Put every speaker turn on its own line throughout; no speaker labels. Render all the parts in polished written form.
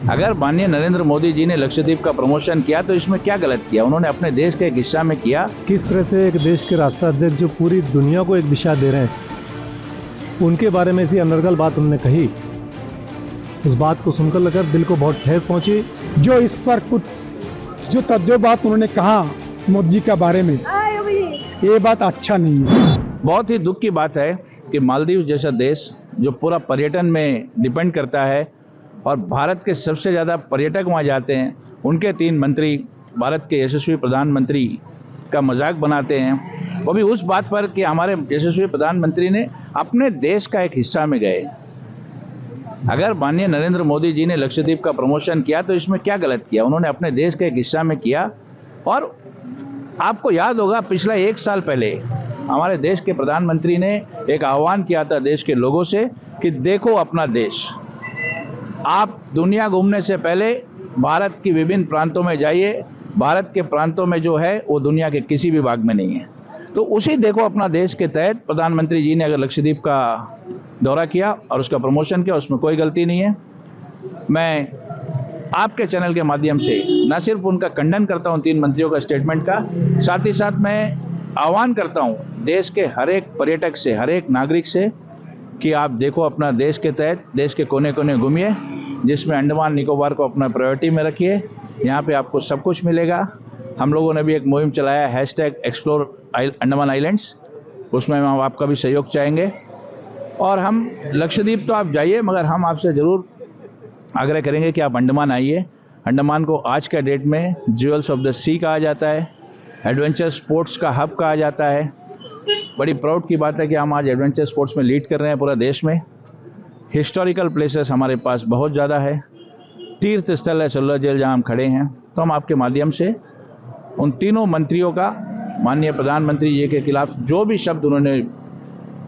अगर माननीय नरेंद्र मोदी जी ने लक्षद्वीप का प्रमोशन किया तो इसमें क्या गलत किया? उन्होंने अपने देश के एक हिस्सा में किया।
किस तरह से एक देश के राष्ट्राध्यक्ष जो पूरी दुनिया को एक दिशा दे रहे हैं, उनके बारे में ऐसी अनर्गल बात उन्होंने कही। उस बात को सुनकर लगा दिल को बहुत ठेस पहुंची।
जो इस पर कुछ जो तथ्य बात उन्होंने कहा मोदी जी के बारे में, ये बात अच्छा नहीं है।
बहुत ही दुख की बात है कि मालदीव जैसा देश जो पूरा पर्यटन में डिपेंड करता है और भारत के सबसे ज़्यादा पर्यटक वहाँ जाते हैं, उनके 3 मंत्री भारत के यशस्वी प्रधानमंत्री का मजाक बनाते हैं। वो भी उस बात पर कि हमारे यशस्वी प्रधानमंत्री ने अपने देश का एक हिस्सा में गए। अगर माननीय नरेंद्र मोदी जी ने लक्षद्वीप का प्रमोशन किया तो इसमें क्या गलत किया? उन्होंने अपने देश के एक हिस्सा में किया। और आपको याद होगा पिछला 1 साल पहले हमारे देश के प्रधानमंत्री ने एक आह्वान किया था देश के लोगों से कि देखो अपना देश। आप दुनिया घूमने से पहले भारत की विभिन्न प्रांतों में जाइए। भारत के प्रांतों में जो है वो दुनिया के किसी भी भाग में नहीं है। तो उसी देखो अपना देश के तहत प्रधानमंत्री जी ने अगर लक्षद्वीप का दौरा किया और उसका प्रमोशन किया, उसमें कोई गलती नहीं है। मैं आपके चैनल के माध्यम से न सिर्फ उनका खंडन करता हूं 3 मंत्रियों का स्टेटमेंट का, साथ ही साथ मैं आह्वान करता हूं देश के हर एक पर्यटक से, हर एक नागरिक से कि आप देखो अपना देश के तहत देश के कोने कोने घूमिए, जिसमें अंडमान निकोबार को अपना प्रायोरिटी में रखिए। यहाँ पे आपको सब कुछ मिलेगा। हम लोगों ने भी एक मुहिम चलाया #एक्सप्लोर अंडमान आइलैंड्स, उसमें हम आपका भी सहयोग चाहेंगे। और हम लक्षद्वीप तो आप जाइए, मगर हम आपसे ज़रूर आग्रह करेंगे कि आप अंडमान आइए। अंडमान को आज का डेट में ज्वेल्स ऑफ द सी कहा जाता है, एडवेंचर स्पोर्ट्स का हब कहा जाता है। बड़ी प्राउड की बात है कि हम आज एडवेंचर स्पोर्ट्स में लीड कर रहे हैं पूरा देश में। हिस्टोरिकल प्लेसेस हमारे पास बहुत ज़्यादा है। तीर्थ स्थल है सल्लर जेल जहाँ हम खड़े हैं। तो हम आपके माध्यम से उन तीनों मंत्रियों का माननीय प्रधानमंत्री जी के खिलाफ जो भी शब्द उन्होंने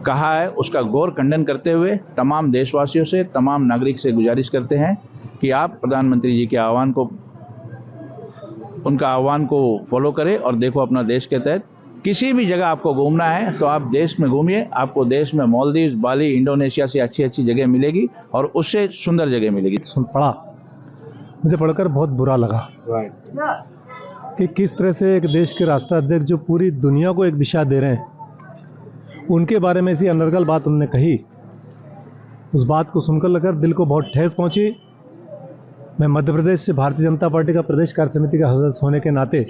कहा है उसका घोर खंडन करते हुए तमाम देशवासियों से, तमाम नागरिक से गुजारिश करते हैं कि आप प्रधानमंत्री जी के उनका आह्वान को फॉलो करें और देखो अपना देश के तहत किसी भी जगह आपको घूमना है तो आप देश में घूमिए। आपको देश में मालदीव, बाली, इंडोनेशिया से अच्छी अच्छी जगह मिलेगी और उससे सुंदर जगह मिलेगी।
पढ़ा, मुझे पढ़कर बहुत बुरा लगा कि किस तरह से एक देश के राष्ट्राध्यक्ष जो पूरी दुनिया को एक दिशा दे रहे हैं, उनके बारे में ऐसी अनर्गल बात उन्होंने कही। उस बात को सुनकर लगा दिल को बहुत ठेस पहुंची। मैं मध्य प्रदेश से भारतीय जनता पार्टी का प्रदेश कार्य समिति का सदस्य होने के नाते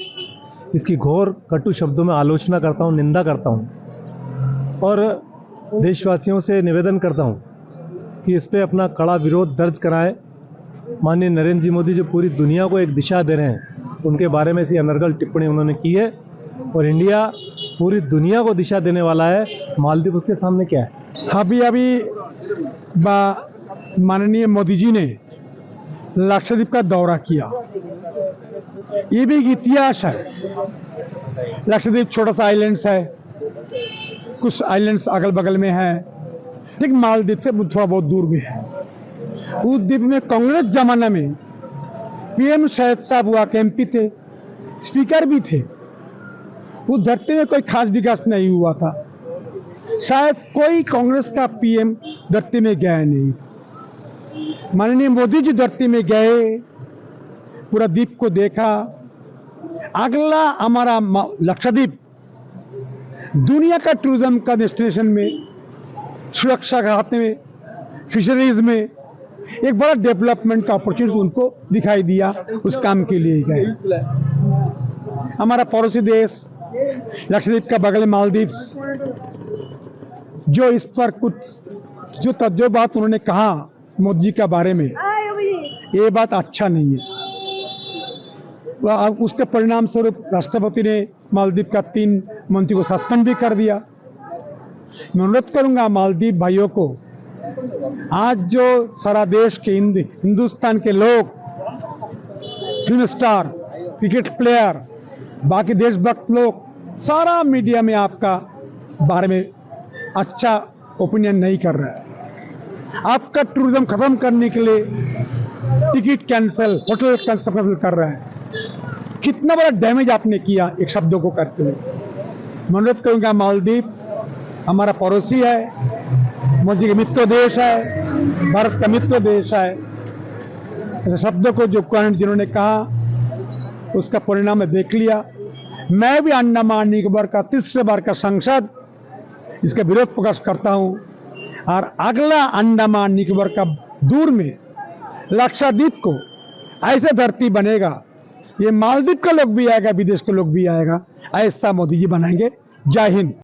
इसकी घोर कटु शब्दों में आलोचना करता हूं, निंदा करता हूं और देशवासियों से निवेदन करता हूं कि इस पे अपना कड़ा विरोध दर्ज कराएं। माननीय नरेंद्र जी मोदी जो पूरी दुनिया को एक दिशा दे रहे हैं, उनके बारे में ऐसी अनर्गल टिप्पणी उन्होंने की है और इंडिया पूरी दुनिया को दिशा देने वाला है। मालदीव उसके सामने क्या है?
अभी माननीय मोदी जी ने लक्षद्वीप का दौरा किया। ये भी एक इतिहास है। लक्षद्वीप छोटा सा आइलैंड्स है, कुछ आइलैंड्स अगल बगल में है, ठीक मालदीव से थोड़ा बहुत दूर में है। उस द्वीप में कांग्रेस जमाना में PM शहीद साहब हुआ के MP थे, स्पीकर भी थे। उस धरती में कोई खास विकास नहीं हुआ था। शायद कोई कांग्रेस का PM धरती में गया नहीं। माननीय मोदी जी धरती में गए, पूरा द्वीप को देखा। अगला हमारा लक्षद्वीप दुनिया का टूरिज्म का डेस्टिनेशन में, सुरक्षा के हाथ में, फिशरीज में एक बड़ा डेवलपमेंट का अपॉर्चुनिटी उनको दिखाई दिया। उस काम के लिए गए। हमारा पड़ोसी देश लक्षद्वीप का बगल मालदीव, जो इस पर कुछ जो तथ्य बात उन्होंने कहा मोदी जी के बारे में, ये बात अच्छा नहीं है। उसके परिणाम स्वरूप राष्ट्रपति ने मालदीव का 3 मंत्री को सस्पेंड भी कर दिया। मैं अनुरोध करूंगा मालदीव भाइयों को, आज जो सारा देश के हिंदुस्तान के लोग, फिल्म स्टार, क्रिकेट प्लेयर, बाकी देशभक्त लोग, सारा मीडिया में आपका बारे में अच्छा ओपिनियन नहीं कर रहा है। आपका टूरिज्म खत्म करने के लिए टिकट कैंसिल, होटल कैंसिल कर रहे हैं। कितना बड़ा डैमेज आपने किया एक शब्दों को करते हुए। मैं अनुरोध करूंगा, मालदीव हमारा पड़ोसी है, मोदी का मित्र देश है, भारत का मित्र देश है। ऐसे शब्दों को जो जिन्होंने कहा उसका परिणाम मैं देख लिया। मैं भी अंडमान निकोबार का तीसरे बार का सांसद इसका विरोध प्रकाश करता हूं और अगला अंडमान निकोबार का दूर में लक्षद्वीप को ऐसे धरती बनेगा, ये मालदीव का लोग भी आएगा, विदेश के लोग भी आएगा, ऐसा मोदी जी बनाएंगे। जय हिंद।